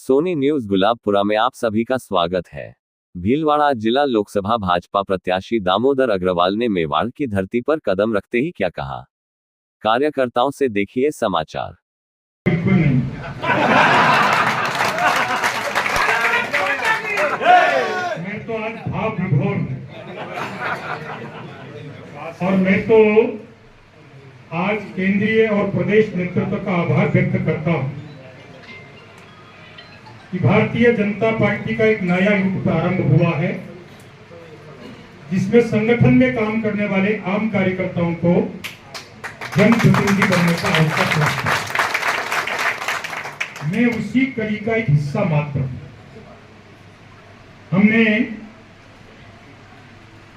Soni news Gulabpura में आप सभी का स्वागत है। भीलवाड़ा जिला लोकसभा भाजपा प्रत्याशी दामोदर अग्रवाल ने मेवाड़ की धरती पर कदम रखते ही क्या कहा, कार्यकर्ताओं से देखिए समाचार। मैं तो आज भाव विभोर और मैं तो आज केंद्रीय और प्रदेश नेतृत्व का आभार व्यक्त करता हूं कि भारतीय जनता पार्टी का एक नया युग प्रारंभ हुआ है, जिसमें संगठन में काम करने वाले आम कार्यकर्ताओं को जनप्रतिनिधि बनने का अवसर प्राप्त है। मैं उसी कड़ी का एक हिस्सा मात्र हूं। हमने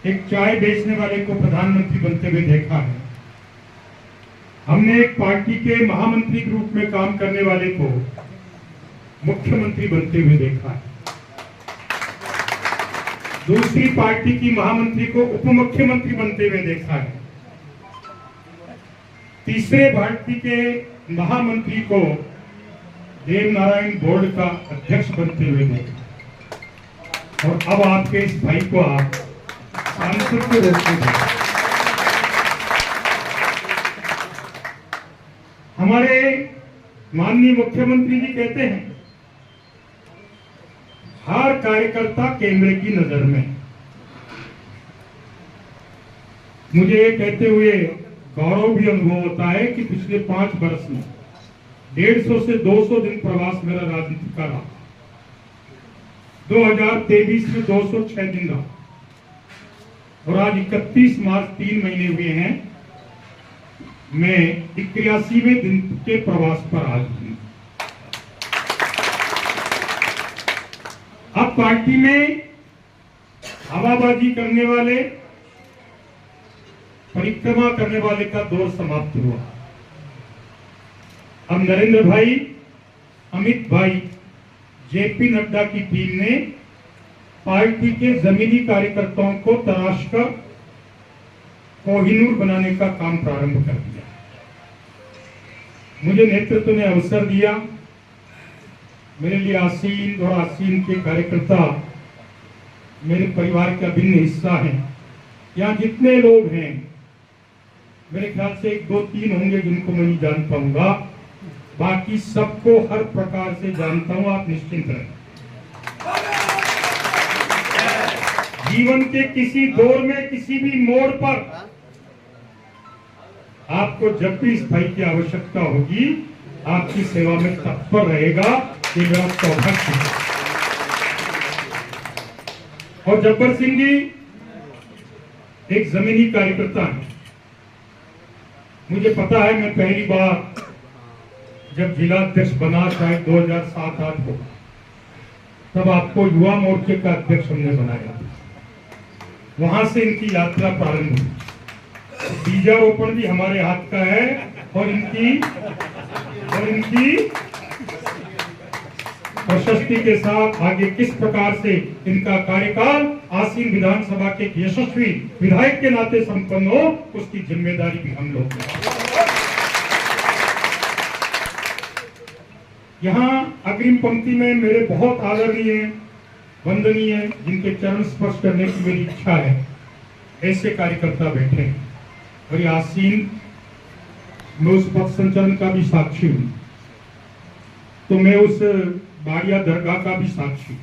एक चाय बेचने वाले को प्रधानमंत्री बनते हुए देखा है। हमने एक पार्टी के महामंत्री के रूप में काम करने वाले को मुख्यमंत्री बनते हुए देखा है। दूसरी पार्टी की महामंत्री को उप मुख्यमंत्री बनते हुए देखा है। तीसरे पार्टी के महामंत्री को देवनारायण बोर्ड का अध्यक्ष बनते हुए देखा, और अब आपके इस भाई को आप सांसद के रूप में देखा। हमारे माननीय मुख्यमंत्री जी कहते हैं, हर कार्यकर्ता केंद्र की नजर में। मुझे ये कहते हुए गौरव भी अनुभव होता है कि पिछले 5 वर्ष में 150 से 200 दिन प्रवास मेरा राजनीति का रहा। 2023 में 206 दिन रहा, और आज 31 मार्च 3 महीने हुए हैं। मैं 81वें दिन के प्रवास पर आज हूं। अब पार्टी में हवाबाजी करने वाले, परिक्रमा करने वाले का दौर समाप्त हुआ। अब नरेंद्र भाई, अमित भाई, जेपी नड्डा की टीम ने पार्टी के जमीनी कार्यकर्ताओं को तराश कर कोहिनूर बनाने का काम प्रारंभ कर दिया। मुझे नेतृत्व ने अवसर दिया। मेरे लिए आसीन और आसीन के कार्यकर्ता मेरे परिवार का अभिन्न हिस्सा हैं। यहाँ जितने लोग हैं, मेरे ख्याल से 1, 2, 3 होंगे जिनको मैं नहीं जान पाऊंगा, बाकी सबको हर प्रकार से जानता हूं। आप निश्चिंत रहें। जीवन के किसी दौर में, किसी भी मोड़ पर आपको जब भी इस भाई की आवश्यकता होगी, आपकी सेवा में तत्पर रहेगा। ये मेरा सौभाग्य है। और जब्बर सिंह जी एक जमीनी कार्यकर्ता हैं। मुझे पता है, मैं पहली बार जब जिला अध्यक्ष बना, शायद 2007-8 को, तब आपको युवा मोर्चे का अध्यक्ष हमने बनाया। वहां से इनकी यात्रा प्रारंभ हुई। बीजारोपण भी हमारे हाथ का है, और इनकी प्रशस्ति के साथ आगे किस प्रकार से इनका कार्यकाल आसीन विधानसभा के यशस्वी विधायक के नाते संपन्न हो, उसकी जिम्मेदारी भी हम लोग हैं। यहाँ अग्रिम पंक्ति में मेरे बहुत आदरणीय, वंदनीय, जिनके चरण स्पर्श करने की मेरी इच्छा है, ऐसे कार्यकर्ता बैठे हैं। और ये आसीन, मैं उस पथ संचलन का भी साक्षी हूं, तो मैं उस बाड़िया दरगाह का भी साक्षी।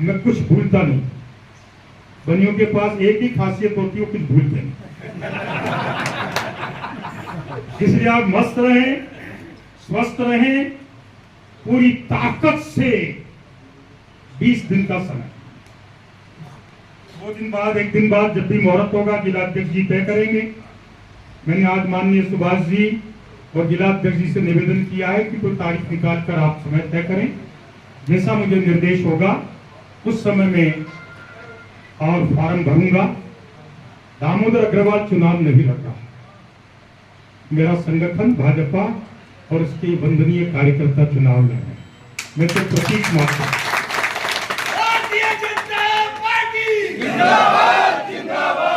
मैं कुछ भूलता नहीं। बनियों के पास एक ही खासियत होती है, कुछ भूलते नहीं। इसलिए आप मस्त रहें, स्वस्थ रहें, पूरी ताकत से 20 दिन का समय, 2 दिन बाद, 1 दिन बाद जब भी मुहूर्त होगा, जिलाध्यक्ष जी तय करेंगे। मैंने आज माननीय सुभाष जी और जिलाध्यक्ष जी से निवेदन किया है कि कोई तारीख निकाल कर आप समय तय करें। जैसा मुझे निर्देश होगा उस समय में और फॉर्म भरूंगा। दामोदर अग्रवाल चुनाव नहीं लड़ रहा। मेरा संगठन भाजपा और उसके वंदनीय कार्यकर्ता चुनाव लड़ रहे हैं। मैं तो प्रतीक मात्र।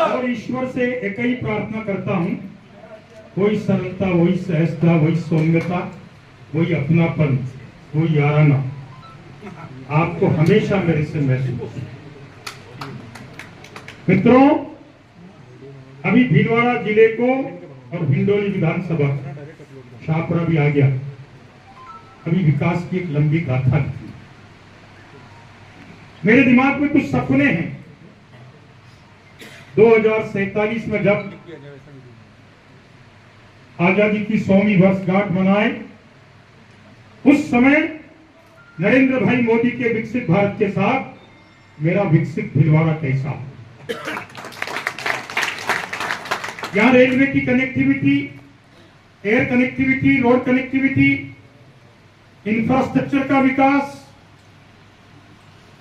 और ईश्वर से एक ही प्रार्थना करता हूं, वही सरलता, वही सहजता, वही सौम्यता, वही अपनापन वो याराना आपको हमेशा मेरे से महसूस। मित्रों, अभी भीलवाड़ा जिले को और हिंडोली विधानसभा शाहपुरा भी आ गया, अभी विकास की एक लंबी गाथा थी। मेरे दिमाग में कुछ सपने हैं। 2047 में जब आजादी की 100वीं वर्षगांठ मनाए, उस समय नरेंद्र भाई मोदी के विकसित भारत के साथ मेरा विकसित भीलवाड़ा कैसा हो। यहां रेलवे की connectivity, air connectivity, road connectivity, infrastructure का विकास,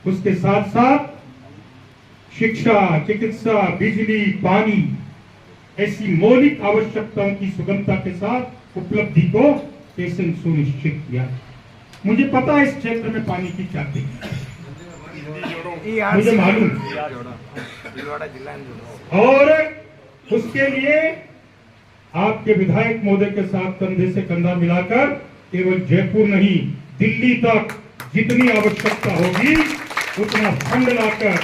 उसके साथ साथ शिक्षा, चिकित्सा, बिजली, पानी, ऐसी मौलिक आवश्यकताओं की सुगमता के साथ उपलब्धि को कैसे सुनिश्चित किया। मुझे पता है इस क्षेत्र में पानी की क्या दिक्कत है, मुझे मालूम। और उसके लिए आपके विधायक महोदय के साथ कंधे से कंधा मिलाकर केवल जयपुर नहीं, दिल्ली तक जितनी आवश्यकता होगी उतना फंड लाकर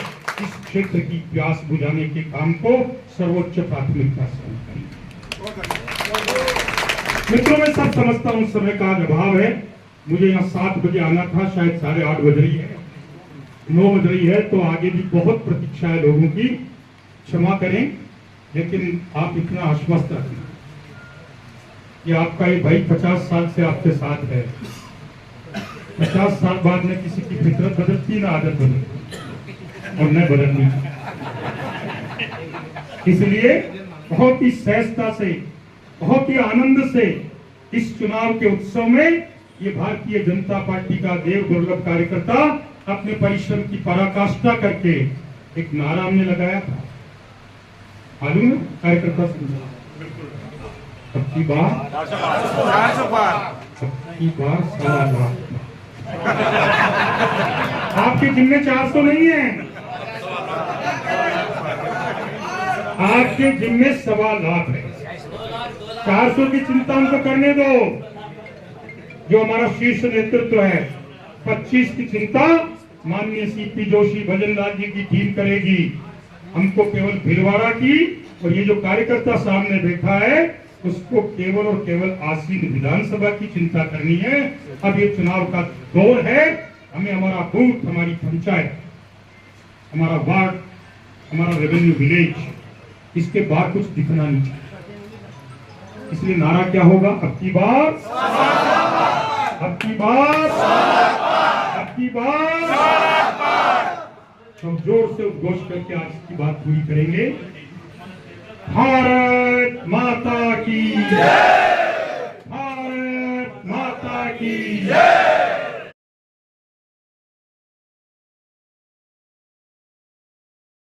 इस क्षेत्र की प्यास बुझाने के काम को सर्वोच्च प्राथमिकता से करें। मित्रों, मैं सब समझता हूं समय का अभाव है। मुझे यहाँ 7 बजे आना था, शायद 8:30 बज रही है, 9 बज रही है, तो आगे भी बहुत प्रतीक्षा है लोगों की, क्षमा करें। लेकिन आप इतना आश्वस्त रखना कि आपका ये भाई 50 साल से आपके साथ है। 50 साल बाद में किसी की फितरत बदलती ना आदत बदलती, और न बदलनी। इसलिए बहुत ही सहजता से, बहुत ही आनंद से इस चुनाव के उत्सव में ये भारतीय जनता पार्टी का देव दुर्लभ कार्यकर्ता अपने परिश्रम की पराकाष्ठा करके एक नारा हमने लगाया था, मालूम है कार्यकर्ता समझा, सबकी बार 4 आपके जिम्मे 400 नहीं है, आपके जिम्मे 1.25 लाख है। 400 की चिंता हमको करने दो, जो हमारा शीर्ष नेतृत्व है। 25 की चिंता माननीय सीपी जोशी, भजनलाल जी की टीम करेगी। हमको केवल भीलवाड़ा की और ये जो कार्यकर्ता सामने बैठा है उसको केवल और केवल आसीन विधानसभा की चिंता करनी है। अब ये चुनाव का दौर है, हमें हमारा बूथ, हमारी पंचायत, हमारा वार्ड, हमारा रेवेन्यू विलेज, इसके बाद कुछ दिखना नहीं चाहिए। इसलिए नारा क्या होगा? अब की बार, अब की बार, अब की बार। हम जोर से उद्घोष करके आज की बात पूरी करेंगे। भारत माता की जय, भारत माता की जय।